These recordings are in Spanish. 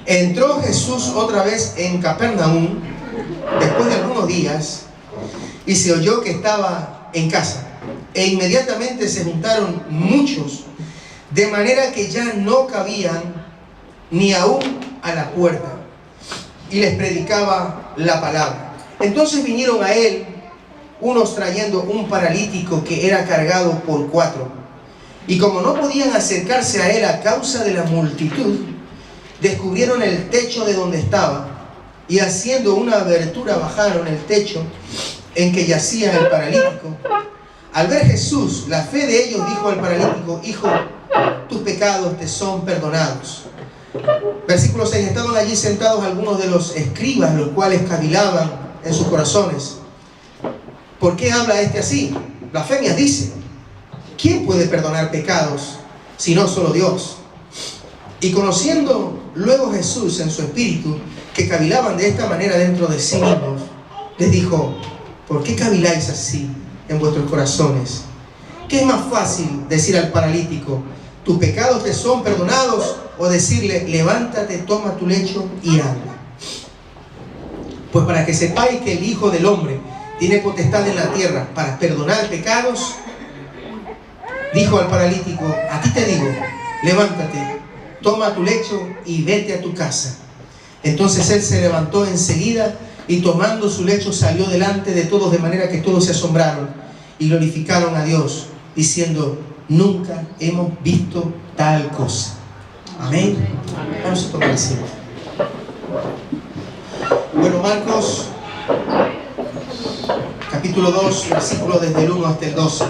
Entró Jesús otra vez en Capernaum después de algunos días y se oyó que estaba en casa. E inmediatamente se juntaron muchos, de manera que ya no cabían ni aún a la puerta, y les predicaba la palabra. Entonces vinieron a él unos trayendo un paralítico que era cargado por 4. Y como no podían acercarse a él a causa de la multitud, descubrieron el techo de donde estaba, y haciendo una abertura bajaron el techo en que yacía el paralítico. Al ver Jesús la fe de ellos, dijo al paralítico: hijo, tus pecados te son perdonados. Versículo 6. Estaban allí sentados algunos de los escribas, los cuales cavilaban en sus corazones: ¿por qué habla este así? Blasfemias dice. ¿Quién puede perdonar pecados sino solo Dios? Y conociendo luego Jesús en su espíritu que cavilaban de esta manera dentro de sí mismos, les dijo: ¿por qué caviláis así en vuestros corazones? ¿Qué es más fácil decir al paralítico: tus pecados te son perdonados, o decirle: levántate, toma tu lecho y anda? Pues para que sepáis que el Hijo del Hombre tiene potestad en la tierra para perdonar pecados, dijo al paralítico: a ti te digo, levántate, toma tu lecho y vete a tu casa. Entonces él se levantó enseguida y tomando su lecho salió delante de todos, de manera que todos se asombraron y glorificaron a Dios, diciendo: nunca hemos visto tal cosa. Amén. Vamos a tomar asiento. Bueno, Marcos capítulo 2, versículos desde el 1 hasta el 12.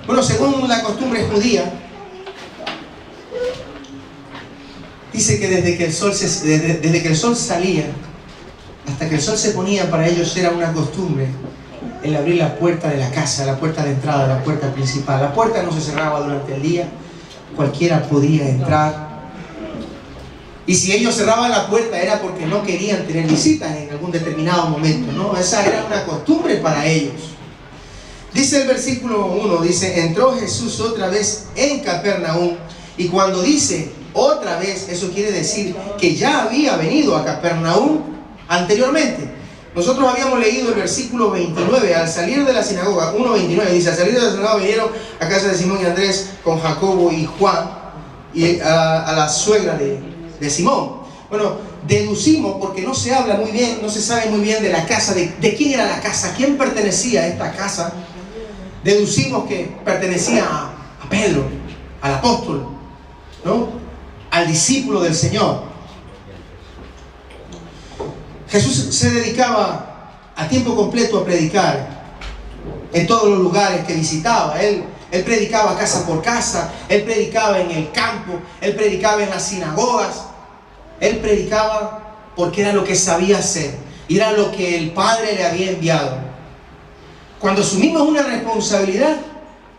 Bueno, según la costumbre judía, dice que desde que el sol salía hasta que el sol se ponía, para ellos era una costumbre el abrir la puerta de la casa, la puerta de entrada, la puerta principal. La puerta no se cerraba durante el día, cualquiera podía entrar. Y si ellos cerraban la puerta era porque no querían tener visitas en algún determinado momento, ¿no? Esa era una costumbre para ellos. Dice el versículo 1, dice: entró Jesús otra vez en Capernaum. Y cuando dice otra vez, eso quiere decir que ya había venido a Capernaum anteriormente. Nosotros habíamos leído el versículo 29, al salir de la sinagoga, 1:29, dice: al salir de la sinagoga vinieron a casa de Simón y Andrés con Jacobo y Juan, y a la suegra de Simón. Bueno, deducimos, porque no se habla muy bien, no se sabe muy bien de la casa, de quién era la casa, a quién pertenecía esta casa. Deducimos que pertenecía a Pedro, al apóstol, ¿no? Al discípulo del Señor. Jesús se dedicaba a tiempo completo a predicar en todos los lugares que visitaba. Él predicaba casa por casa, él predicaba en el campo, él predicaba en las sinagogas. Él predicaba porque era lo que sabía hacer, y era lo que el Padre le había enviado. Cuando asumimos una responsabilidad,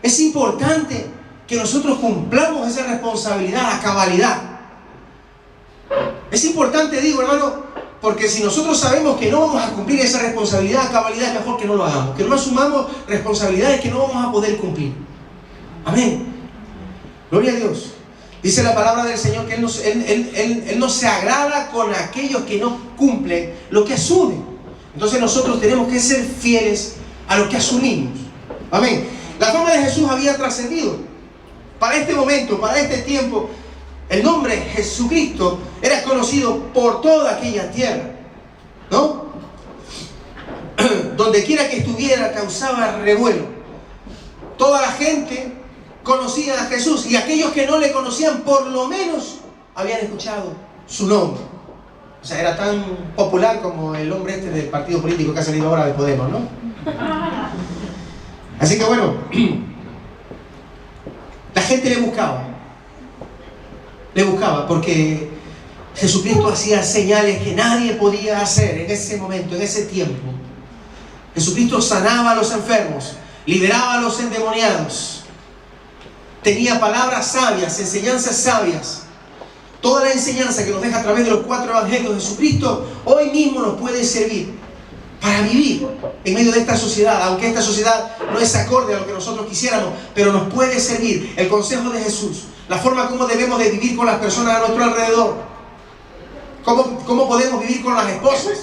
es importante que nosotros cumplamos esa responsabilidad a cabalidad. Es importante, digo, hermano, porque si nosotros sabemos que no vamos a cumplir esa responsabilidad a cabalidad, es mejor que no lo hagamos, que no asumamos responsabilidades que no vamos a poder cumplir. Amén. Gloria a Dios. Dice la palabra del Señor que Él no se agrada con aquellos que no cumplen lo que asumen. Entonces nosotros tenemos que ser fieles a lo que asumimos. Amén. La fama de Jesús había trascendido. Para este momento, para este tiempo, el nombre Jesucristo era conocido por toda aquella tierra, ¿no? Donde quiera que estuviera causaba revuelo. Toda la gente conocía a Jesús, y aquellos que no le conocían por lo menos habían escuchado su nombre. O sea, era tan popular como el hombre este del partido político que ha salido ahora de Podemos, ¿no? Así que bueno, la gente le buscaba porque Jesucristo hacía señales que nadie podía hacer en ese momento, en ese tiempo. Jesucristo sanaba a los enfermos, liberaba a los endemoniados, tenía palabras sabias, enseñanzas sabias. Toda la enseñanza que nos deja a través de los 4 evangelios de Jesucristo hoy mismo nos puede servir para vivir en medio de esta sociedad, aunque esta sociedad no es acorde a lo que nosotros quisiéramos, pero nos puede servir el consejo de Jesús, la forma como debemos de vivir con las personas a nuestro alrededor, cómo podemos vivir con las esposas,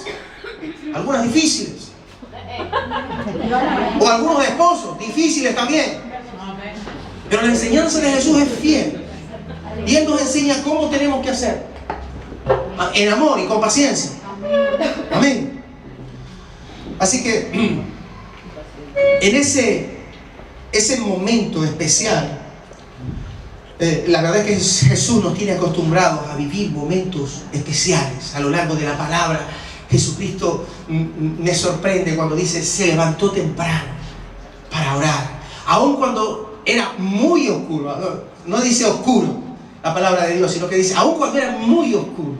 algunas difíciles, o algunos esposos difíciles también, pero la enseñanza de Jesús es fiel y Él nos enseña cómo tenemos que hacer, en amor y con paciencia. Amén. Así que en ese momento especial, la verdad es que Jesús nos tiene acostumbrados a vivir momentos especiales a lo largo de la palabra. Jesucristo me sorprende cuando dice, se levantó temprano para orar, aun cuando era muy oscuro. No dice oscuro la palabra de Dios, sino que dice, aun cuando era muy oscuro.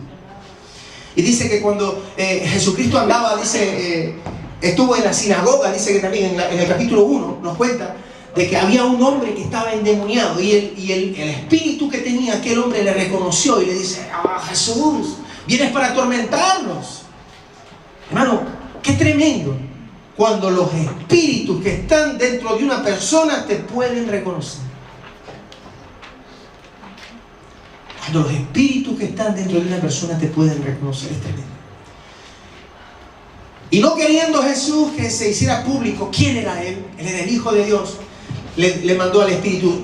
Y dice que cuando Jesucristo andaba, dice, estuvo en la sinagoga, dice que también en el capítulo 1 nos cuenta de que había un hombre que estaba endemoniado y el espíritu que tenía aquel hombre le reconoció y le dice, Jesús, vienes para atormentarnos. Hermano, qué tremendo cuando los espíritus que están dentro de una persona te pueden reconocer. Cuando los espíritus que están dentro de una persona te pueden reconocer, es tremendo. Y no queriendo Jesús que se hiciera público quién era Él, Él era el Hijo de Dios, le mandó al espíritu,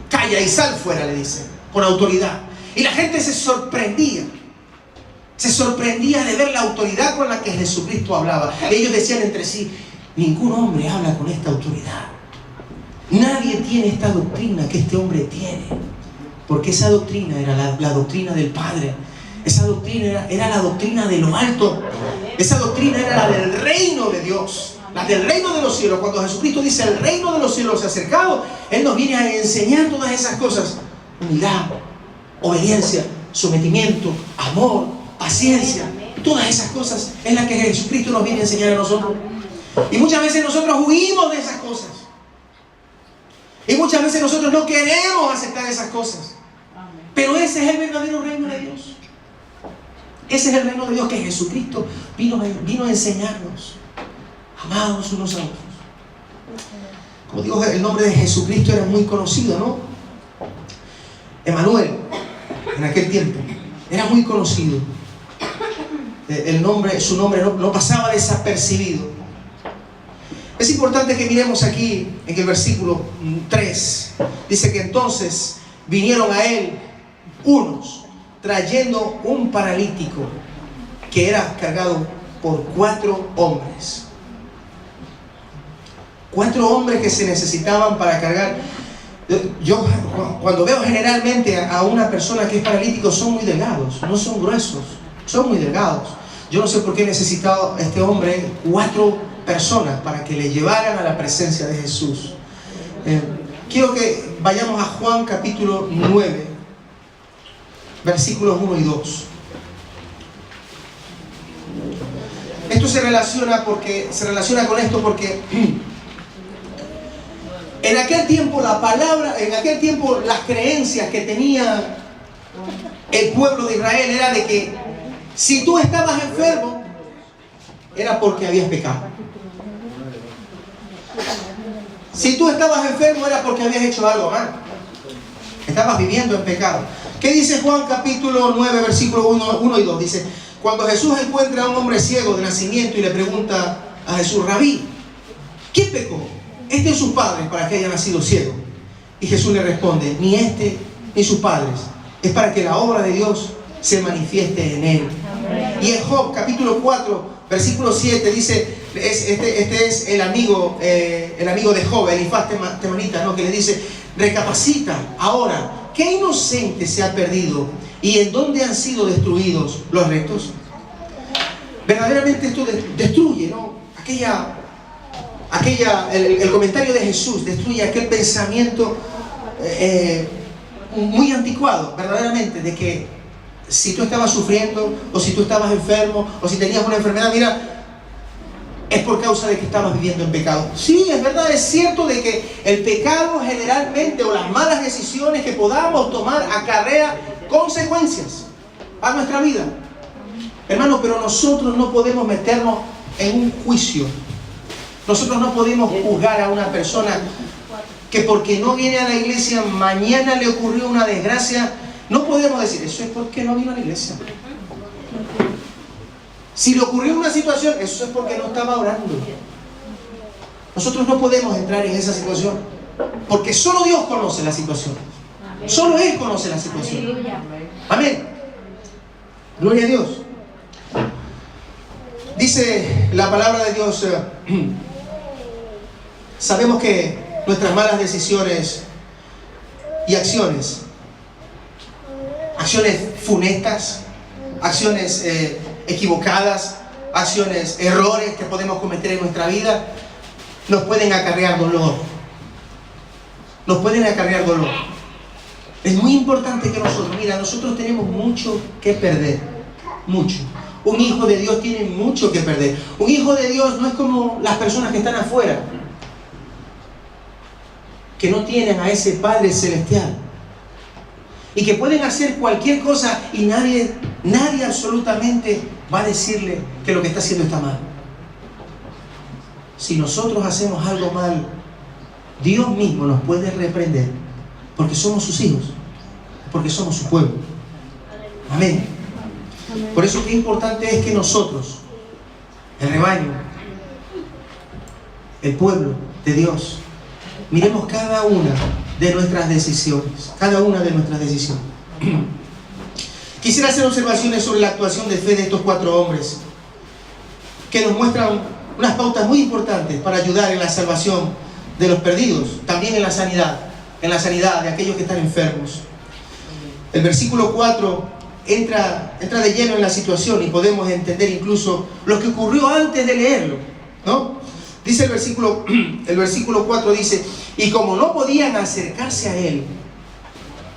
calla y sal fuera, le dice, con autoridad. Y la gente se sorprendía de ver la autoridad con la que Jesucristo hablaba. Ellos decían entre sí, ningún hombre habla con esta autoridad. Nadie tiene esta doctrina que este hombre tiene. Porque esa doctrina era la doctrina del Padre. Esa doctrina era la doctrina de lo alto. Esa doctrina era la del reino de Dios, la del reino de los cielos. Cuando Jesucristo dice el reino de los cielos se ha acercado, Él nos viene a enseñar todas esas cosas. Humildad, obediencia, sometimiento, amor, paciencia. Todas esas cosas es las que Jesucristo nos viene a enseñar a nosotros. Y muchas veces nosotros huimos de esas cosas. Y muchas veces nosotros no queremos aceptar esas cosas. Pero ese es el verdadero reino de Dios. Ese es el reino de Dios que Jesucristo vino a enseñarnos. Amados unos a otros. Como digo, el nombre de Jesucristo era muy conocido, ¿no? Emmanuel, en aquel tiempo, era muy conocido. Su nombre no pasaba desapercibido. Es importante que miremos aquí en el versículo 3. Dice que entonces vinieron a Él unos trayendo un paralítico que era cargado por 4 hombres. 4 hombres que se necesitaban para cargar. Yo cuando veo generalmente a una persona que es paralítico, son muy delgados, no son gruesos, son muy delgados. Yo no sé por qué necesitaba este hombre 4 personas para que le llevaran a la presencia de Jesús. Quiero que vayamos a Juan capítulo 9, versículos 1 y 2. Esto se relaciona con esto porque en aquel tiempo las creencias que tenía el pueblo de Israel era de que si tú estabas enfermo era porque habías pecado. Si tú estabas enfermo era porque habías hecho algo mal. Estabas viviendo en pecado. ¿Qué dice Juan capítulo 9 versículos 1 y 2? Dice, cuando Jesús encuentra a un hombre ciego de nacimiento y le pregunta a Jesús, Rabí, ¿quién pecó? ¿Este o sus padres para que haya nacido ciego? Y Jesús le responde, ni este ni sus padres. Es para que la obra de Dios se manifieste en él. Y en Job capítulo 4 versículo 7 dice, este es el amigo de Job, Elifaz temanita, ¿no? Que le dice, recapacita ahora, ¿qué inocente se ha perdido? ¿Y en dónde han sido destruidos los rectos? Verdaderamente esto destruye, ¿no? El comentario de Jesús destruye aquel pensamiento muy anticuado, verdaderamente, de que si tú estabas sufriendo, o si tú estabas enfermo, o si tenías una enfermedad, mira, es por causa de que estabas viviendo en pecado. Sí, es verdad, es cierto de que el pecado generalmente, o las malas decisiones que podamos tomar, acarrea consecuencias a nuestra vida. Hermano, pero nosotros no podemos meternos en un juicio. Nosotros no podemos juzgar a una persona que porque no viene a la iglesia, mañana le ocurrió una desgracia. No podemos decir, eso es porque no vino a la iglesia. Si le ocurrió una situación, eso es porque no estaba orando. Nosotros no podemos entrar en esa situación, porque solo Dios conoce la situación. Solo Él conoce la situación. Amén. Gloria a Dios. Dice la palabra de Dios, sabemos que nuestras malas decisiones y acciones funestas, acciones equivocadas, acciones, errores que podemos cometer en nuestra vida, nos pueden acarrear dolor. Nos pueden acarrear dolor. Es muy importante que nosotros tenemos mucho que perder. Mucho. Un hijo de Dios tiene mucho que perder. Un hijo de Dios no es como las personas que están afuera, que no tienen a ese Padre Celestial y que pueden hacer cualquier cosa y nadie absolutamente va a decirle que lo que está haciendo está mal. Si nosotros hacemos algo mal, Dios mismo nos puede reprender, porque somos sus hijos, porque somos su pueblo. Amén. Por eso qué importante es que nosotros, el rebaño, el pueblo de Dios, miremos cada una de nuestras decisiones. Cada una de nuestras decisiones. Quisiera hacer observaciones sobre la actuación de fe de estos 4 hombres, que nos muestran unas pautas muy importantes para ayudar en la salvación de los perdidos, también en la sanidad de aquellos que están enfermos. El versículo 4 entra de lleno en la situación y podemos entender incluso lo que ocurrió antes de leerlo, ¿no? Dice el versículo 4 dice, y como no podían acercarse a él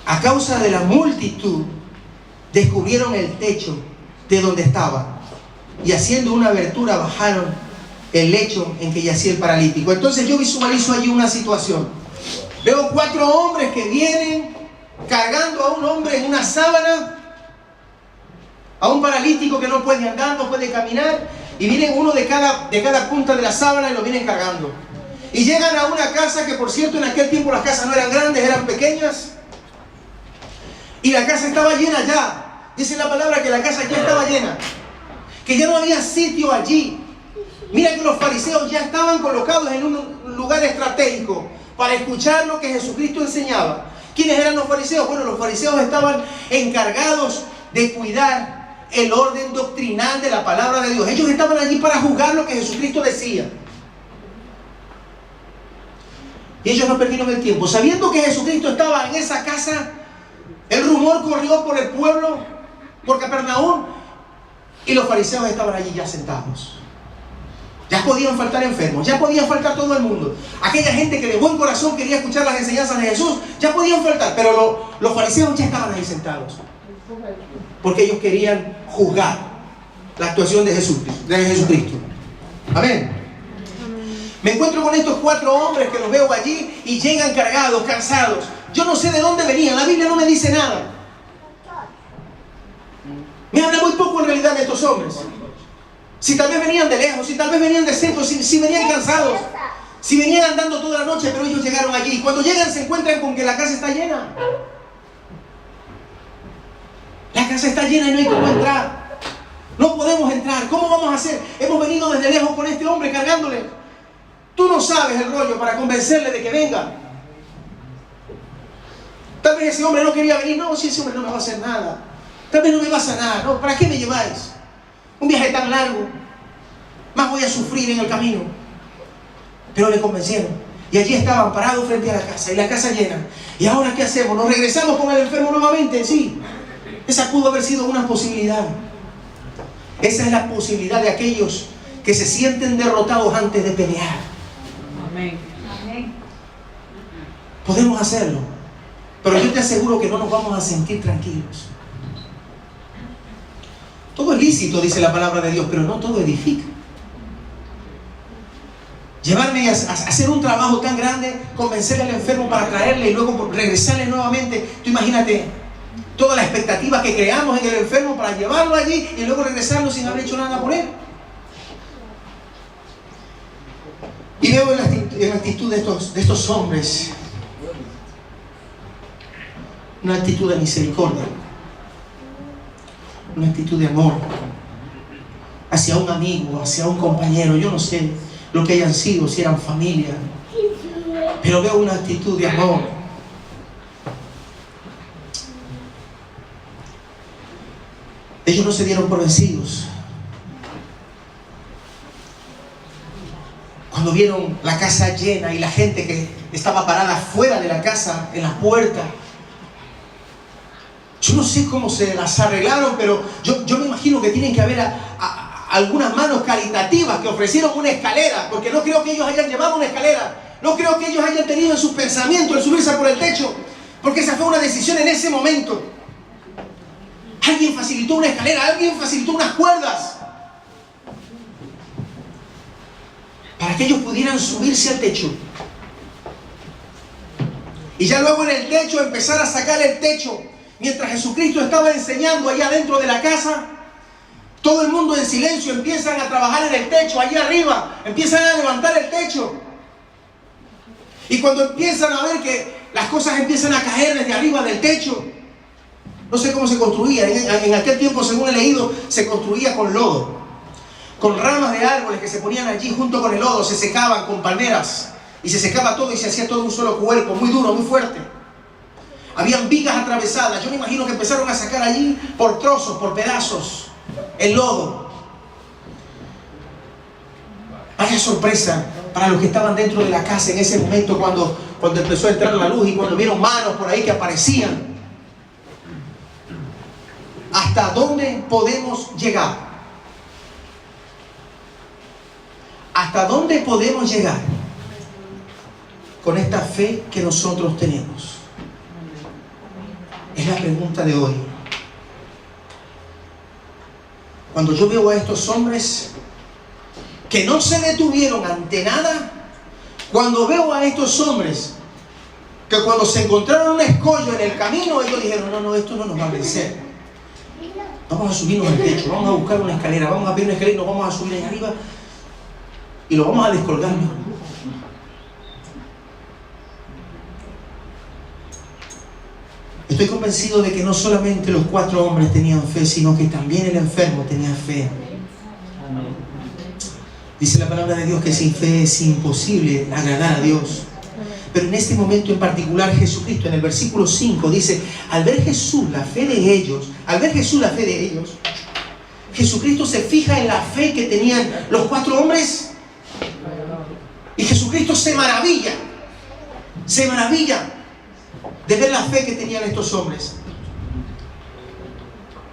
a causa de la multitud, descubrieron el techo de donde estaba y haciendo una abertura bajaron el lecho en que yacía el paralítico. Entonces yo visualizo allí una situación. Veo 4 hombres que vienen cargando a un hombre en una sábana, a un paralítico que no puede andar, no puede caminar, y vienen uno de cada punta de la sábana y lo vienen cargando. Y llegan a una casa que, por cierto, en aquel tiempo las casas no eran grandes, eran pequeñas. Y la casa estaba llena ya. Dice la palabra que la casa ya estaba llena, que ya no había sitio allí. Mira que los fariseos ya estaban colocados en un lugar estratégico para escuchar lo que Jesucristo enseñaba. ¿Quiénes eran los fariseos? Bueno, los fariseos estaban encargados de cuidar el orden doctrinal de la palabra de Dios. Ellos estaban allí para juzgar lo que Jesucristo decía. Y ellos no perdieron el tiempo. Sabiendo que Jesucristo estaba en esa casa, el rumor corrió por el pueblo, por Capernaum, y los fariseos estaban allí ya sentados. Ya podían faltar enfermos, ya podía faltar todo el mundo. Aquella gente que de buen corazón quería escuchar las enseñanzas de Jesús, ya podían faltar, pero los fariseos ya estaban ahí sentados. Porque ellos querían juzgar la actuación de Jesucristo. Amén. Me encuentro con estos 4 hombres que los veo allí y llegan cargados, cansados. Yo no sé de dónde venían, la Biblia no me dice nada. Me habla muy poco en realidad de estos hombres. Si tal vez venían de lejos, si tal vez venían de centro, si venían cansados, si venían andando toda la noche, pero ellos llegaron allí. Cuando llegan se encuentran con que la casa está llena. La casa está llena y no hay cómo entrar. No podemos entrar. ¿Cómo vamos a hacer? Hemos venido desde lejos con este hombre cargándole. Tú no sabes el rollo para convencerle de que venga. Tal vez ese hombre no quería venir. No, si ese hombre no me va a hacer nada. Tal vez no me va a sanar. No, ¿para qué me lleváis? Un viaje tan largo. Más voy a sufrir en el camino. Pero le convencieron. Y allí estaban parados frente a la casa. Y la casa llena. ¿Y ahora qué hacemos? ¿Nos regresamos con el enfermo nuevamente? Sí. Esa pudo haber sido una posibilidad. Esa es la posibilidad de aquellos que se sienten derrotados antes de pelear. Amén. Podemos hacerlo, pero yo te aseguro que no nos vamos a sentir tranquilos. Todo es lícito, dice la palabra de Dios, pero no todo edifica. Llevarme a hacer un trabajo tan grande, convencerle al enfermo para traerle y luego regresarle nuevamente. Tú imagínate toda la expectativa que creamos en el enfermo para llevarlo allí y luego regresarlo sin haber hecho nada por él. Y veo en la actitud de estos hombres una actitud de misericordia, una actitud de amor hacia un amigo, hacia un compañero. Yo no sé lo que hayan sido, si eran familia, pero veo una actitud de amor. Ellos no se dieron por vencidos. Cuando vieron la casa llena y la gente que estaba parada fuera de la casa, en la puerta, yo no sé cómo se las arreglaron, pero yo me imagino que tienen que haber algunas manos caritativas que ofrecieron una escalera, porque no creo que ellos hayan llevado una escalera, no creo que ellos hayan tenido en sus pensamientos el subirse por el techo, porque esa fue una decisión en ese momento. Alguien facilitó una escalera, alguien facilitó unas cuerdas para que ellos pudieran subirse al techo. Y ya luego en el techo empezar a sacar el techo. Mientras Jesucristo estaba enseñando allá dentro de la casa, todo el mundo en silencio empiezan a trabajar en el techo, allá arriba, empiezan a levantar el techo. Y cuando empiezan a ver que las cosas empiezan a caer desde arriba del techo, no sé cómo se construía, en aquel tiempo, según he leído, se construía con lodo, con ramas de árboles que se ponían allí junto con el lodo, se secaban con palmeras, y se secaba todo y se hacía todo un solo cuerpo, muy duro, muy fuerte. Habían vigas atravesadas. Yo me imagino que empezaron a sacar allí por trozos, por pedazos, el lodo. Vaya sorpresa para los que estaban dentro de la casa en ese momento cuando empezó a entrar la luz y cuando vieron manos por ahí que aparecían. ¿Hasta dónde podemos llegar? ¿Hasta dónde podemos llegar con esta fe que nosotros tenemos? Es la pregunta de hoy. Cuando yo veo a estos hombres que no se detuvieron ante nada, cuando veo a estos hombres que cuando se encontraron un escollo en el camino, ellos dijeron, no, esto no nos va a vencer. Vamos a subirnos al techo, vamos a buscar una escalera, vamos a abrir una escalera y nos vamos a subir allá arriba y lo vamos a descolgar. Estoy convencido de que no solamente los 4 hombres tenían fe, sino que también el enfermo tenía fe. Dice la palabra de Dios que sin fe es imposible agradar a Dios. Pero en este momento en particular Jesucristo, en el versículo 5, dice, al ver Jesús la fe de ellos, Jesucristo se fija en la fe que tenían los 4 hombres y Jesucristo se maravilla de ver la fe que tenían estos hombres.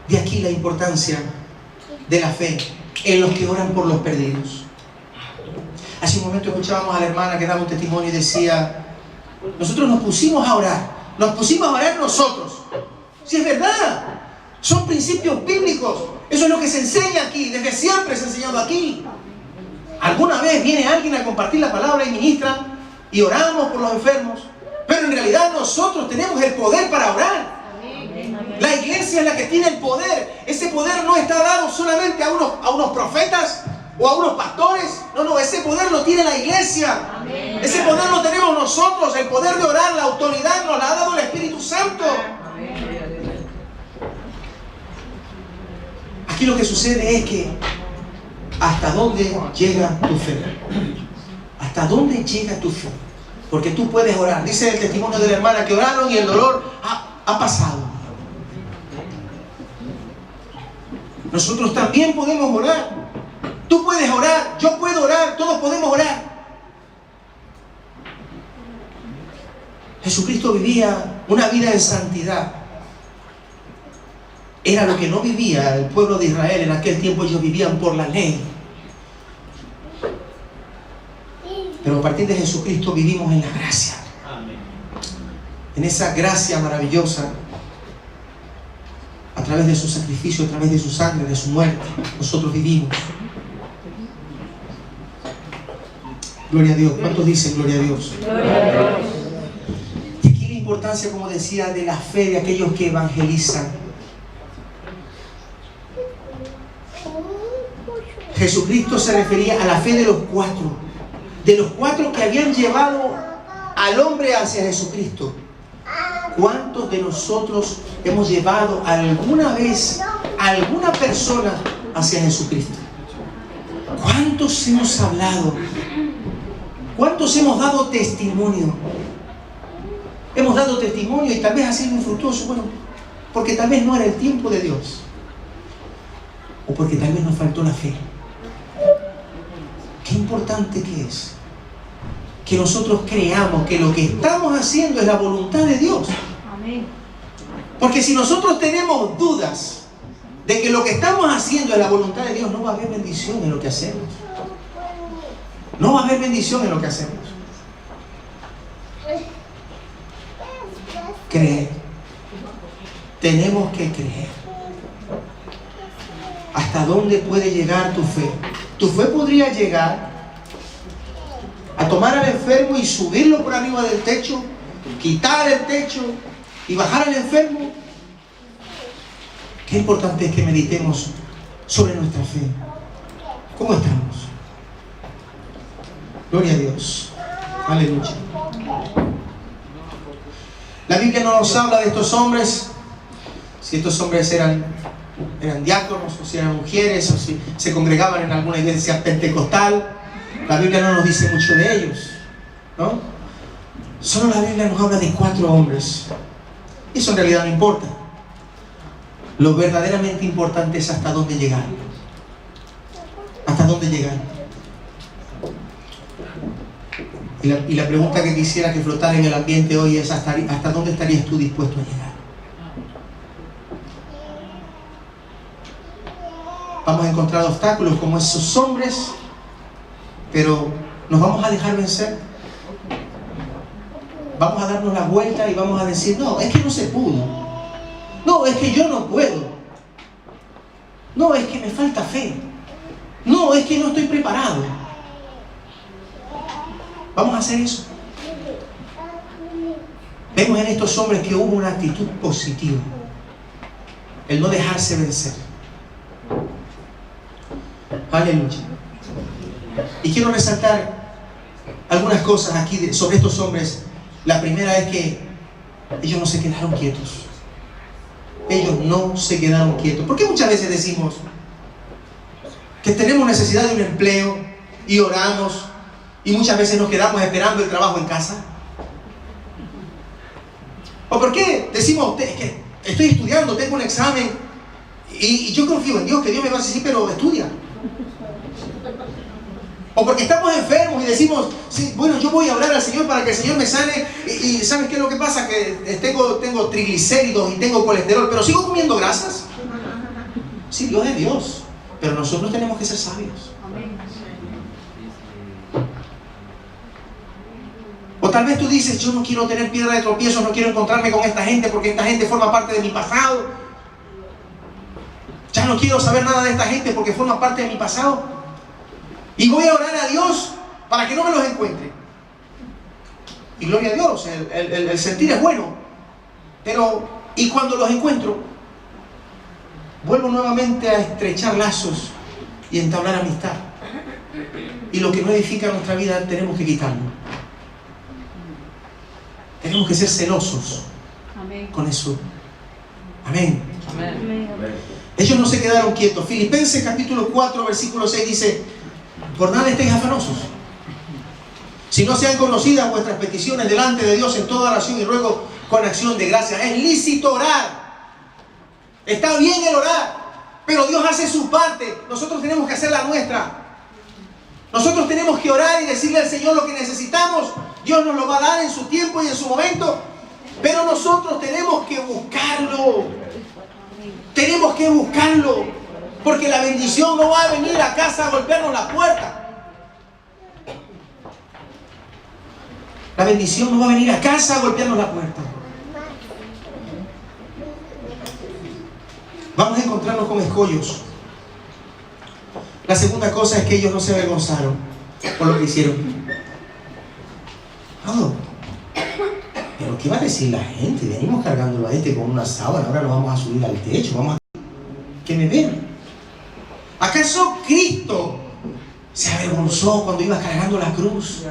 De aquí la importancia de la fe en los que oran por los perdidos. Hace un momento escuchábamos a la hermana que daba un testimonio y decía, nosotros nos pusimos a orar nosotros. Si es verdad, son principios bíblicos, eso es lo que se enseña aquí, desde siempre se ha enseñado aquí. Alguna vez viene alguien a compartir la palabra y ministra y oramos por los enfermos, pero en realidad nosotros tenemos el poder para orar. La iglesia es la que tiene el poder. Ese poder no está dado solamente a unos profetas o a unos pastores. No, ese poder lo tiene la iglesia. Ese poder lo tenemos nosotros. El poder de orar, la autoridad nos la ha dado el Espíritu Santo. Aquí lo que sucede es que ¿hasta dónde llega tu fe? ¿Hasta dónde llega tu fe? Porque tú puedes orar. Dice el testimonio de la hermana que oraron y el dolor ha pasado. Nosotros también podemos orar. Tú puedes orar, yo puedo orar, todos podemos orar. Jesucristo vivía una vida en santidad. Era lo que no vivía el pueblo de Israel en aquel tiempo. Ellos vivían por la ley. Pero a partir de Jesucristo vivimos en la gracia. En esa gracia maravillosa, a través de su sacrificio, a través de su sangre, de su muerte, nosotros vivimos. Gloria a Dios. ¿Cuántos dicen gloria a Dios? Gloria a Dios. Y aquí la importancia, como decía, de la fe de aquellos que evangelizan. Jesucristo se refería a la fe de los 4. de los 4 que habían llevado al hombre hacia Jesucristo, ¿cuántos de nosotros hemos llevado alguna vez a alguna persona hacia Jesucristo? ¿Cuántos hemos hablado? ¿Cuántos hemos dado testimonio? Hemos dado testimonio y tal vez ha sido infructuoso, bueno, porque tal vez no era el tiempo de Dios, o porque tal vez nos faltó la fe. Qué importante que es que nosotros creamos que lo que estamos haciendo es la voluntad de Dios. Amén. Porque si nosotros tenemos dudas de que lo que estamos haciendo es la voluntad de Dios, no va a haber bendición en lo que hacemos. No va a haber bendición en lo que hacemos. Creer. Tenemos que creer. ¿Hasta dónde puede llegar tu fe? Tu fe podría llegar a tomar al enfermo y subirlo por arriba del techo, quitar el techo y bajar al enfermo. Qué importante es que meditemos sobre nuestra fe. ¿Cómo estamos? Gloria a Dios. Aleluya. La Biblia no nos habla de estos hombres, si estos hombres eran diáconos, o si eran mujeres, o si se congregaban en alguna iglesia pentecostal. La Biblia no nos dice mucho de ellos, ¿no? Solo la Biblia nos habla de 4 hombres. Eso en realidad no importa. Lo verdaderamente importante es hasta dónde llegar. Hasta dónde llegar. Y la pregunta que quisiera que flotara en el ambiente hoy es ¿hasta dónde estarías tú dispuesto a llegar? Vamos a encontrar obstáculos como esos hombres, pero nos vamos a dejar vencer. Vamos a darnos la vuelta y vamos a decir, no, es que no se pudo. No, es que yo no puedo. No, es que me falta fe. No, es que no estoy preparado. Vamos a hacer eso. Vemos en estos hombres que hubo una actitud positiva. El no dejarse vencer. Aleluya. Y quiero resaltar algunas cosas aquí sobre estos hombres. La primera es que ellos no se quedaron quietos. Ellos no se quedaron quietos. ¿Por qué muchas veces decimos que tenemos necesidad de un empleo y oramos y muchas veces nos quedamos esperando el trabajo en casa? ¿O por qué decimos que estoy estudiando, tengo un examen y yo confío en Dios, que Dios me va a decir, pero estudia? O porque estamos enfermos y decimos, sí, bueno, yo voy a orar al Señor para que el Señor me sane y ¿sabes qué es lo que pasa? Que tengo triglicéridos y tengo colesterol, pero sigo comiendo grasas. Sí, Dios es Dios, pero nosotros tenemos que ser sabios. O tal vez tú dices, yo no quiero tener piedra de tropiezo, no quiero encontrarme con esta gente porque esta gente forma parte de mi pasado. Ya no quiero saber nada de esta gente porque forma parte de mi pasado. Y voy a orar a Dios para que no me los encuentre. Y gloria a Dios, el sentir es bueno. Pero, y cuando los encuentro, vuelvo nuevamente a estrechar lazos y entablar amistad. Y lo que no edifica nuestra vida tenemos que quitarlo. Tenemos que ser celosos. Amén. Con eso. Amén. Amén. Ellos no se quedaron quietos. Filipenses capítulo 4, versículo 6 dice: por nada estéis afanosos, si no sean conocidas vuestras peticiones delante de Dios en toda oración y ruego con acción de gracias. Es lícito orar. Está bien el orar, pero Dios hace su parte. Nosotros tenemos que hacer la nuestra. Nosotros tenemos que orar y decirle al Señor lo que necesitamos. Dios nos lo va a dar en su tiempo y en su momento. Pero nosotros tenemos que buscarlo. Tenemos que buscarlo. Porque la bendición no va a venir a casa a golpearnos la puerta. La bendición no va a venir a casa a golpearnos la puerta. Vamos a encontrarnos con escollos. La segunda cosa es que ellos no se avergonzaron por lo que hicieron. Oh, pero ¿qué va a decir la gente? Venimos cargándolo a este con una sábana, ahora lo vamos a subir al techo, que me vean. ¿Acaso Cristo Se avergonzó cuando iba cargando la cruz,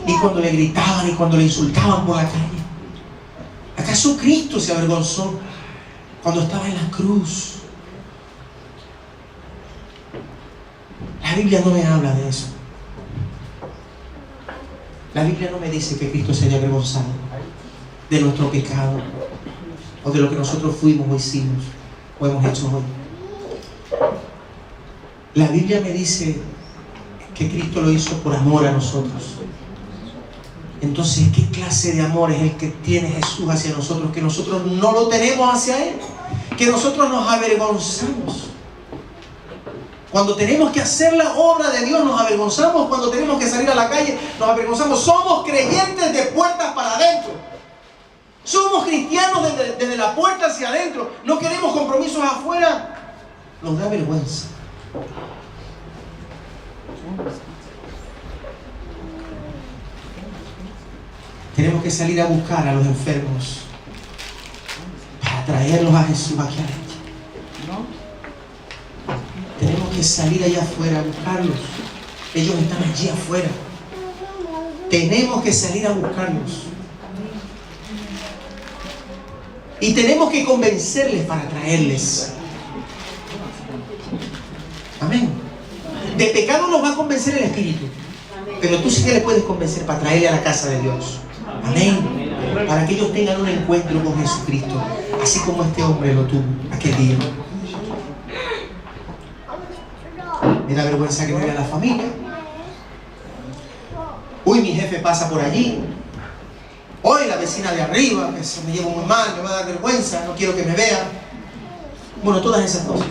y cuando le gritaban y cuando le insultaban por la calle. ¿Acaso Cristo se avergonzó cuando estaba en la cruz? La Biblia no me habla de eso. La Biblia no me dice que Cristo se haya avergonzado de nuestro pecado o de lo que nosotros fuimos o hicimos o hemos hecho hoy. La Biblia me dice que Cristo lo hizo por amor a nosotros. Entonces, ¿qué clase de amor es el que tiene Jesús hacia nosotros, que nosotros no lo tenemos hacia Él? Que nosotros nos avergonzamos. Cuando tenemos que hacer la obra de Dios, nos avergonzamos. Cuando tenemos que salir a la calle, nos avergonzamos. Somos creyentes de puertas para adentro. Somos cristianos desde la puerta hacia adentro. No queremos compromisos afuera. Nos da vergüenza. Tenemos que salir a buscar a los enfermos para traerlos a Jesús aquí adentro. Tenemos que salir allá afuera a buscarlos. Ellos están allí afuera. Tenemos que salir a buscarlos. Y tenemos que convencerles para traerles. Amén. De pecado nos va a convencer el Espíritu. Pero tú sí que les puedes convencer para traerle a la casa de Dios. Amén. Para que ellos tengan un encuentro con Jesucristo, así como este hombre lo tuvo aquel día. Me da vergüenza que no vea la familia. Uy, mi jefe pasa por allí. Hoy la vecina de arriba, que se me lleva muy mal, me va a dar vergüenza, no quiero que me vea. Bueno, todas esas cosas.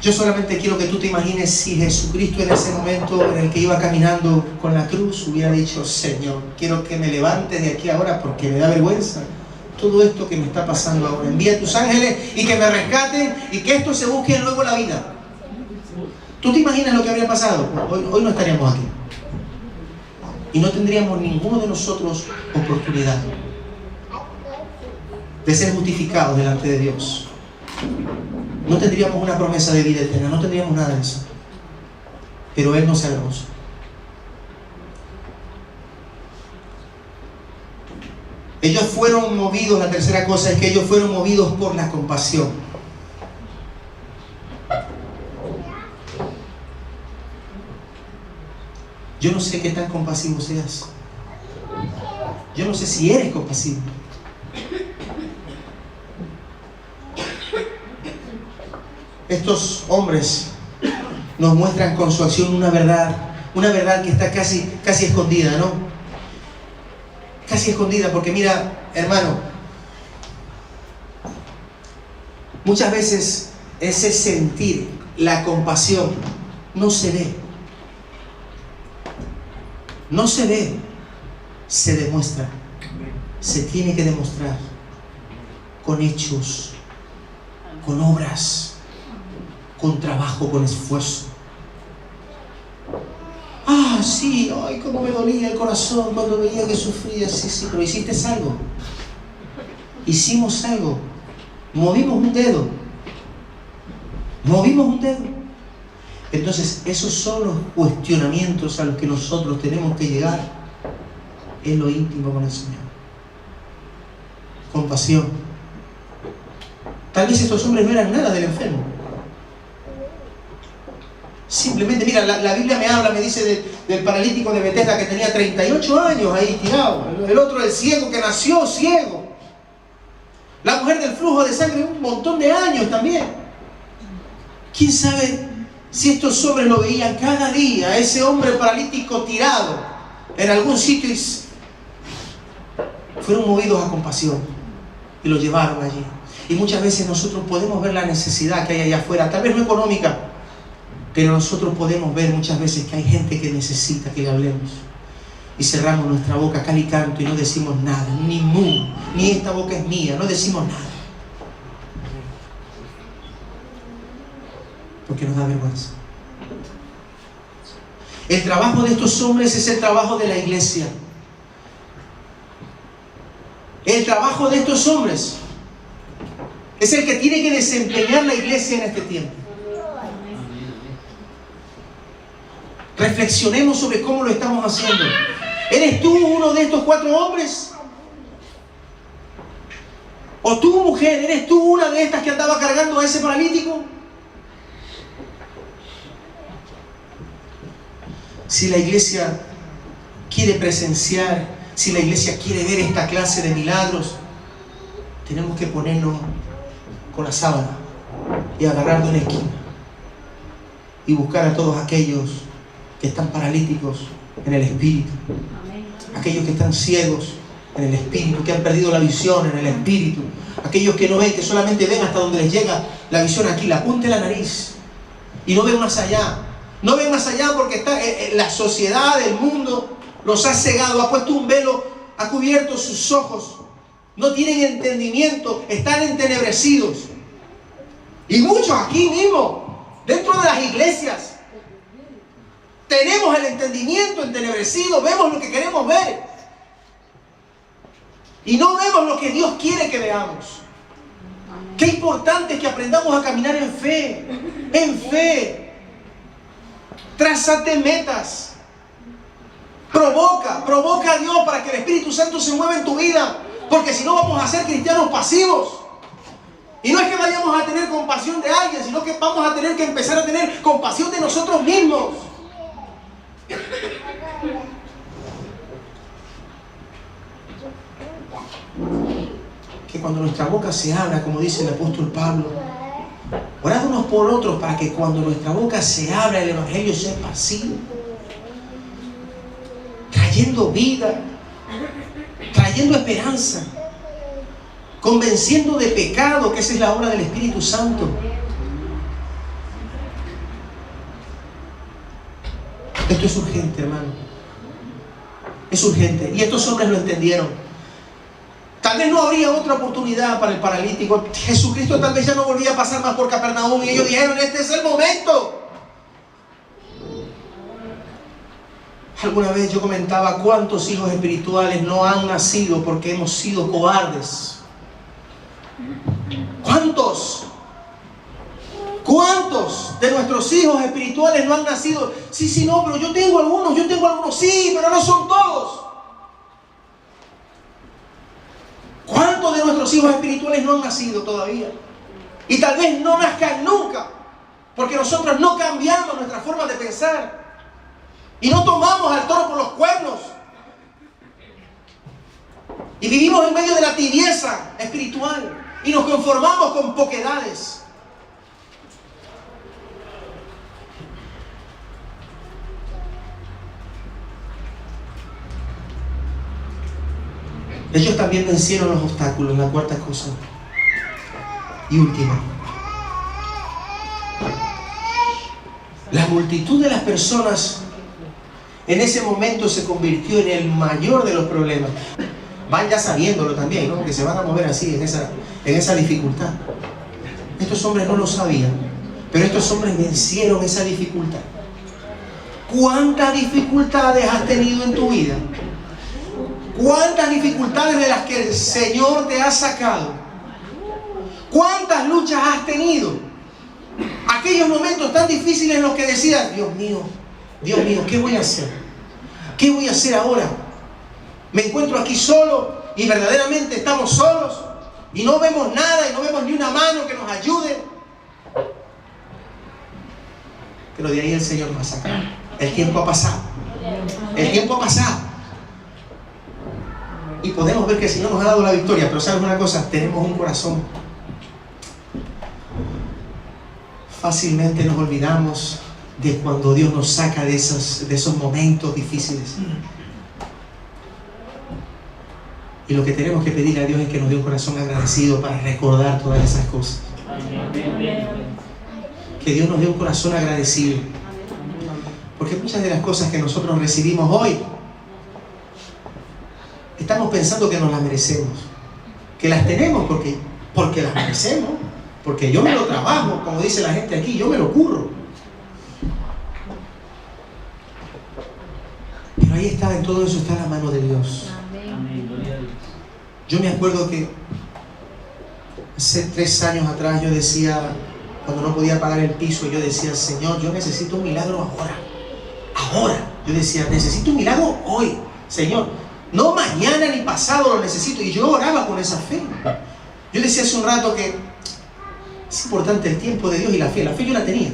Yo solamente quiero que tú te imagines si Jesucristo en ese momento en el que iba caminando con la cruz hubiera dicho: Señor, quiero que me levante de aquí ahora porque me da vergüenza todo esto que me está pasando ahora. Envía a tus ángeles y que me rescaten y que esto se busque luego la vida. ¿Tú te imaginas lo que habría pasado? Hoy no estaríamos aquí. Y no tendríamos ninguno de nosotros oportunidad de ser justificados delante de Dios. No tendríamos una promesa de vida eterna, no tendríamos nada de eso. Pero Él no se avergonzó. Ellos fueron movidos, la tercera cosa es que ellos fueron movidos por la compasión. Yo no sé qué tan compasivo seas. Yo no sé si eres compasivo. Estos hombres nos muestran con su acción una verdad que está casi escondida, ¿no? Casi escondida, porque mira, hermano, muchas veces ese sentir, la compasión, no se ve. No se ve, se demuestra. Se tiene que demostrar con hechos, con obras, con trabajo, con esfuerzo. Ah, sí, ay, cómo me dolía el corazón cuando veía que sufría. Sí, pero hiciste algo. Hicimos algo. Movimos un dedo. Movimos un dedo. Entonces, esos son los cuestionamientos a los que nosotros tenemos que llegar en lo íntimo con el Señor. Compasión. Tal vez estos hombres no eran nada del enfermo. Simplemente, mira, la Biblia me habla, me dice del paralítico de Betesda que tenía 38 años ahí tirado. El otro, el ciego, que nació ciego. La mujer del flujo de sangre, un montón de años también. ¿Quién sabe si estos hombres lo veían cada día, ese hombre paralítico tirado en algún sitio, y fueron movidos a compasión y lo llevaron allí? Y muchas veces nosotros podemos ver la necesidad que hay allá afuera, tal vez no económica, pero nosotros podemos ver muchas veces que hay gente que necesita que le hablemos. Y cerramos nuestra boca cal y canto y no decimos nada, ni mu, ni esta boca es mía, no decimos nada. Porque nos da vergüenza. El trabajo de estos hombres es el trabajo de la iglesia. El trabajo de estos hombres es el que tiene que desempeñar la iglesia en este tiempo. Reflexionemos sobre cómo lo estamos haciendo. ¿Eres tú uno de estos 4 hombres? ¿O tú, mujer, eres tú una de estas que andaba cargando a ese paralítico? Si la iglesia quiere presenciar, si la iglesia quiere ver esta clase de milagros, tenemos que ponernos con la sábana y agarrar de una esquina y buscar a todos aquellos que están paralíticos en el espíritu, aquellos que están ciegos en el espíritu, que han perdido la visión en el espíritu, aquellos que no ven, que solamente ven hasta donde les llega la visión aquí, la punta de la nariz, y no ven más allá. No ven más allá porque está, la sociedad, el mundo los ha cegado, ha puesto un velo, ha cubierto sus ojos. No tienen entendimiento, están entenebrecidos. Y muchos aquí mismo, dentro de las iglesias, tenemos el entendimiento entenebrecido, vemos lo que queremos ver. Y no vemos lo que Dios quiere que veamos. Qué importante es que aprendamos a caminar en fe. En fe. Trázate metas. Provoca a Dios para que el Espíritu Santo se mueva en tu vida. Porque si no vamos a ser cristianos pasivos. Y no es que vayamos a tener compasión de alguien, sino que vamos a tener que empezar a tener compasión de nosotros mismos. Que cuando nuestra boca se abra, como dice el apóstol Pablo, orad unos por otros para que cuando nuestra boca se abra el evangelio sea esparcido, trayendo vida, trayendo esperanza, convenciendo de pecado, que esa es la obra del Espíritu Santo. Esto es urgente, hermano. Es urgente. Y estos hombres lo entendieron. Tal vez no habría otra oportunidad para el paralítico. Jesucristo tal vez ya no volvía a pasar más por Capernaum. Y ellos dijeron, este es el momento. Alguna vez yo comentaba cuántos hijos espirituales no han nacido porque hemos sido cobardes. ¿Cuántos? ¿Cuántos de nuestros hijos espirituales no han nacido? Sí, no, pero yo tengo algunos, sí, pero no son todos. ¿Cuántos de nuestros hijos espirituales no han nacido todavía? Y tal vez no nazcan nunca, porque nosotros no cambiamos nuestra forma de pensar y no tomamos al toro por los cuernos y vivimos en medio de la tibieza espiritual y nos conformamos con poquedades. Ellos también vencieron los obstáculos. La cuarta cosa y última: la multitud de las personas en ese momento se convirtió en el mayor de los problemas. Van ya sabiéndolo también, ¿no? Que se van a mover así en esa dificultad. Estos hombres no lo sabían, pero estos hombres vencieron esa dificultad. ¿Cuántas dificultades has tenido en tu vida? ¿Cuántas dificultades de las que el Señor te ha sacado? ¿Cuántas luchas has tenido? Aquellos momentos tan difíciles en los que decías, Dios mío, ¿qué voy a hacer? ¿Qué voy a hacer ahora? Me encuentro aquí solo y verdaderamente estamos solos y no vemos nada y no vemos ni una mano que nos ayude. Pero de ahí el Señor nos ha sacado. El tiempo ha pasado. El tiempo ha pasado. Y podemos ver que el Señor nos ha dado la victoria. Pero ¿sabes una cosa? Tenemos un corazón. Fácilmente nos olvidamos de cuando Dios nos saca de esos momentos difíciles. Y lo que tenemos que pedirle a Dios es que nos dé un corazón agradecido para recordar todas esas cosas. Que Dios nos dé un corazón agradecido. Porque muchas de las cosas que nosotros recibimos hoy, estamos pensando que nos las merecemos. Que las tenemos porque las merecemos. Porque yo me lo trabajo, como dice la gente aquí, yo me lo curro. Pero ahí está, en todo eso está la mano de Dios. Yo me acuerdo que hace 3 años atrás yo decía, cuando no podía pagar el piso, yo decía, Señor, yo necesito un milagro ahora. ahora. Yo decía, necesito un milagro hoy, Señor. No mañana ni pasado lo necesito. Y yo oraba con esa fe. Yo decía hace un rato que es importante el tiempo de Dios y la fe. La fe yo la tenía,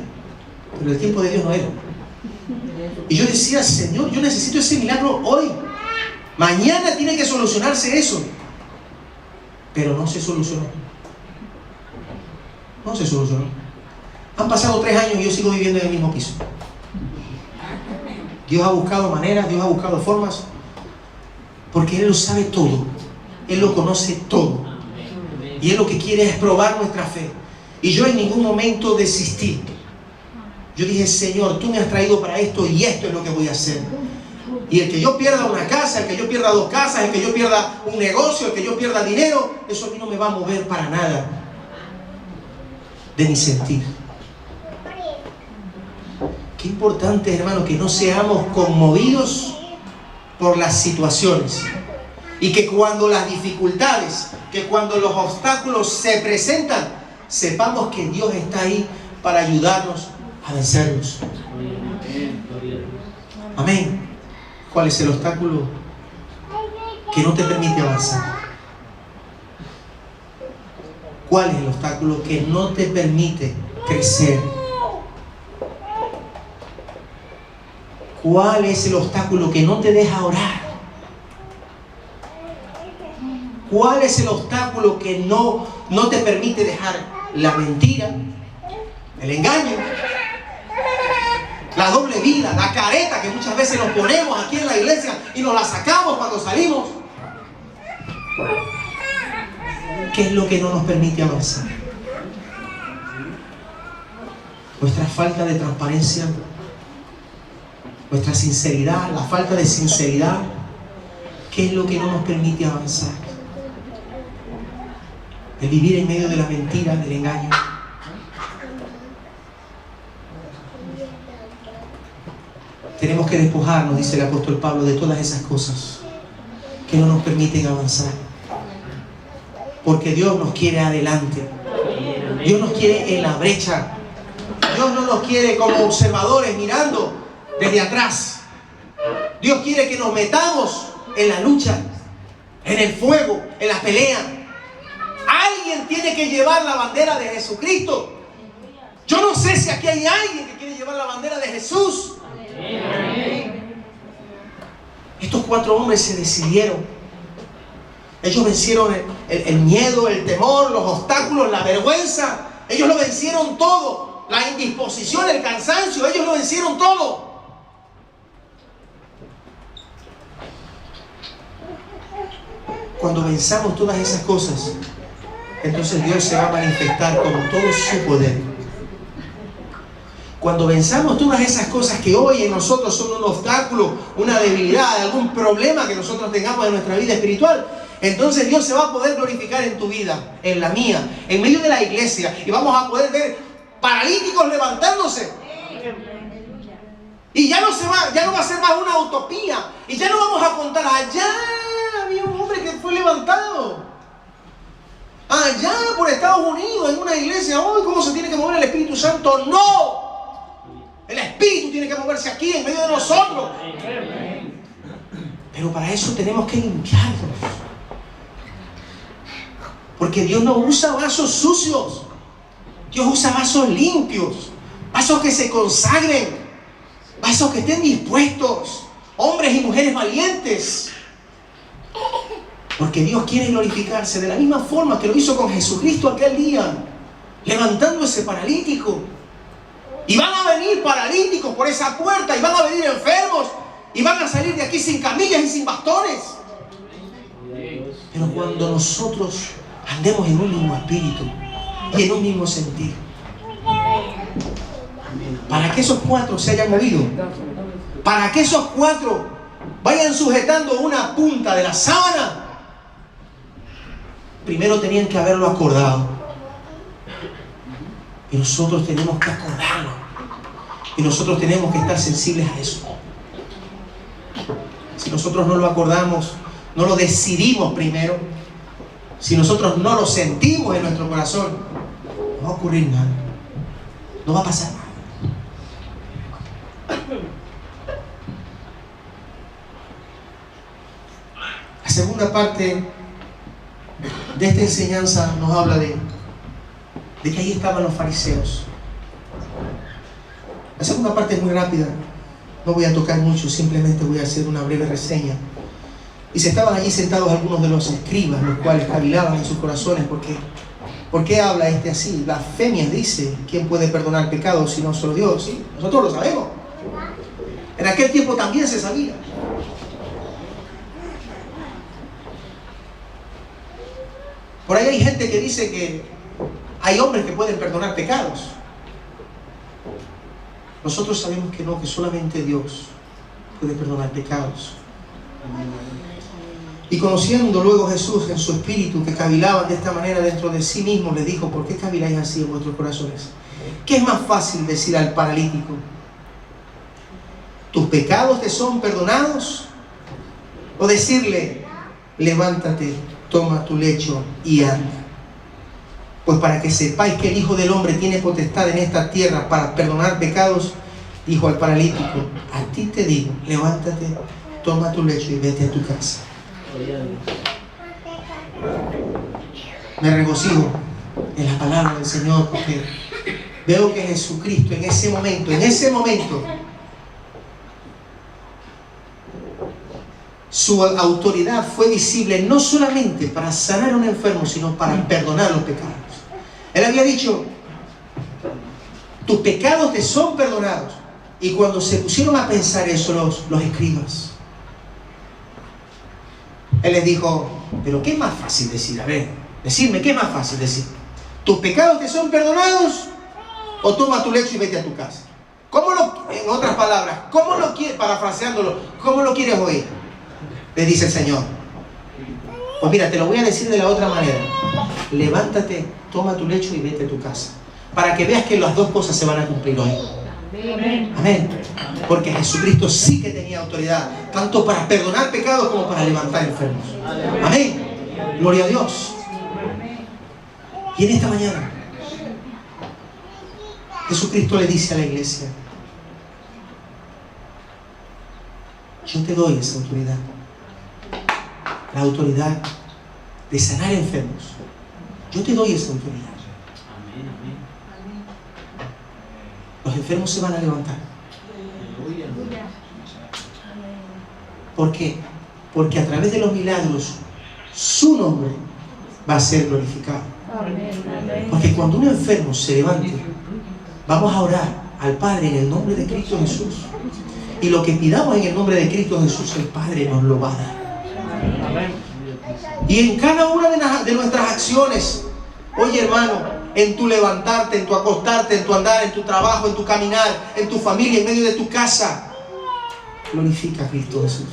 pero el tiempo de Dios no era. Y yo decía, Señor, yo necesito ese milagro hoy. Mañana tiene que solucionarse eso. Pero no se solucionó. No se solucionó. Han pasado 3 años y yo sigo viviendo en el mismo piso. Dios ha buscado maneras, Dios ha buscado formas, porque Él lo sabe todo. Él lo conoce todo. Y Él lo que quiere es probar nuestra fe. Y yo en ningún momento desistí. Yo dije, Señor, tú me has traído para esto y esto es lo que voy a hacer. Y el que yo pierda una casa, el que yo pierda 2 casas, el que yo pierda un negocio, el que yo pierda dinero, eso a mí no me va a mover para nada de mi sentir. Qué importante, hermano, que no seamos conmovidos por las situaciones. Y que cuando las dificultades, que cuando los obstáculos se presentan, sepamos que Dios está ahí para ayudarnos a vencerlos. Amén. ¿Cuál es el obstáculo que no te permite avanzar? ¿Cuál es el obstáculo que no te permite crecer? ¿Cuál es el obstáculo que no te deja orar? ¿Cuál es el obstáculo que no te permite dejar la mentira, el engaño, la doble vida, la careta que muchas veces nos ponemos aquí en la iglesia y nos la sacamos cuando salimos? ¿Qué es lo que no nos permite avanzar? Nuestra falta de transparencia, nuestra sinceridad, la falta de sinceridad. ¿Qué es lo que no nos permite avanzar? El vivir en medio de la mentira, del engaño. Tenemos que despojarnos, dice el apóstol Pablo, de todas esas cosas que no nos permiten avanzar. Porque Dios nos quiere adelante. Dios nos quiere en la brecha. Dios no nos quiere como observadores mirando desde atrás. Dios quiere que nos metamos en la lucha, en el fuego, en la pelea. Alguien tiene que llevar la bandera de Jesucristo. Yo no sé si aquí hay alguien que quiere llevar la bandera de Jesús. Estos 4 hombres se decidieron. Ellos vencieron el miedo, el temor, los obstáculos, la vergüenza. Ellos lo vencieron todo. La indisposición, el cansancio, ellos lo vencieron todo. Cuando venzamos todas esas cosas, entonces Dios se va a manifestar con todo su poder. Cuando venzamos todas esas cosas que hoy en nosotros son un obstáculo, una debilidad, algún problema que nosotros tengamos en nuestra vida espiritual, entonces Dios se va a poder glorificar en tu vida, en la mía, en medio de la iglesia, y vamos a poder ver paralíticos levantándose. Y ya no va a ser más una utopía, y ya no vamos a contar, allá había un hombre que fue levantado, allá por Estados Unidos, en una iglesia, hoy cómo se tiene que mover el Espíritu Santo. ¡No! El Espíritu tiene que moverse aquí, en medio de nosotros. Pero para eso tenemos que limpiarnos. Porque Dios no usa vasos sucios. Dios usa vasos limpios. Vasos que se consagren. Vasos que estén dispuestos. Hombres y mujeres valientes. Porque Dios quiere glorificarse de la misma forma que lo hizo con Jesucristo aquel día, levantando ese paralítico. Y van a venir paralíticos por esa puerta, y van a venir enfermos, y van a salir de aquí sin camillas y sin bastones. Pero cuando nosotros andemos en un mismo espíritu y en un mismo sentir, para que esos 4 se hayan movido, para que esos 4 vayan sujetando una punta de la sábana, primero tenían que haberlo acordado. Y nosotros tenemos que acordarlo. Y nosotros tenemos que estar sensibles a eso. Si nosotros no lo acordamos, no lo decidimos primero, si nosotros no lo sentimos en nuestro corazón, no va a ocurrir nada. No va a pasar nada. segunda parte de esta enseñanza nos habla de que ahí estaban los fariseos. La segunda parte es muy rápida, no voy a tocar mucho, simplemente voy a hacer una breve reseña. Y se estaban allí sentados algunos de los escribas, los cuales cavilaban en sus corazones, porque ¿por qué habla este así? Blasfemias dice, ¿quién puede perdonar pecados si no solo Dios? ¿Sí? Nosotros lo sabemos. En aquel tiempo también se sabía. Por ahí hay gente que dice que hay hombres que pueden perdonar pecados. Nosotros sabemos que no, que solamente Dios puede perdonar pecados. Y conociendo luego Jesús en su espíritu, que cavilaban de esta manera dentro de sí mismo, les dijo: ¿por qué caviláis así en vuestros corazones? ¿Qué es más fácil decir al paralítico: tus pecados te son perdonados? O decirle: levántate, toma tu lecho y anda. Pues para que sepáis que el Hijo del Hombre tiene potestad en esta tierra para perdonar pecados, dijo al paralítico: a ti te digo, levántate, toma tu lecho y vete a tu casa. Me regocijo en la palabra del Señor, porque veo que Jesucristo en ese momento, su autoridad fue visible no solamente para sanar a un enfermo, sino para perdonar los pecados. Él había dicho: tus pecados te son perdonados. Y cuando se pusieron a pensar eso los escribas, Él les dijo: pero ¿qué es más fácil decir? A ver, decidme, ¿qué es más fácil decir? ¿Tus pecados te son perdonados? ¿O toma tu lecho y vete a tu casa? En otras palabras, ¿cómo lo quieres, parafraseándolo, cómo lo quieres oír? Le dice el Señor. Pues mira, te lo voy a decir de la otra manera: levántate, toma tu lecho y vete a tu casa. Para que veas que las dos cosas se van a cumplir hoy. Amén. Porque Jesucristo sí que tenía autoridad, tanto para perdonar pecados como para levantar enfermos. Amén. Gloria a Dios. Y en esta mañana Jesucristo le dice a la iglesia: yo te doy esa autoridad, la autoridad de sanar enfermos. Yo te doy esa autoridad. Los enfermos se van a levantar. ¿Por qué? Porque a través de los milagros su nombre va a ser glorificado. Porque cuando un enfermo se levante, vamos a orar al Padre en el nombre de Cristo Jesús. Y lo que pidamos en el nombre de Cristo Jesús, el Padre nos lo va a dar. Y en cada una de nuestras acciones, oye hermano, en tu levantarte, en tu acostarte, en tu andar, en tu trabajo, en tu caminar, en tu familia, en medio de tu casa, glorifica a Cristo Jesús.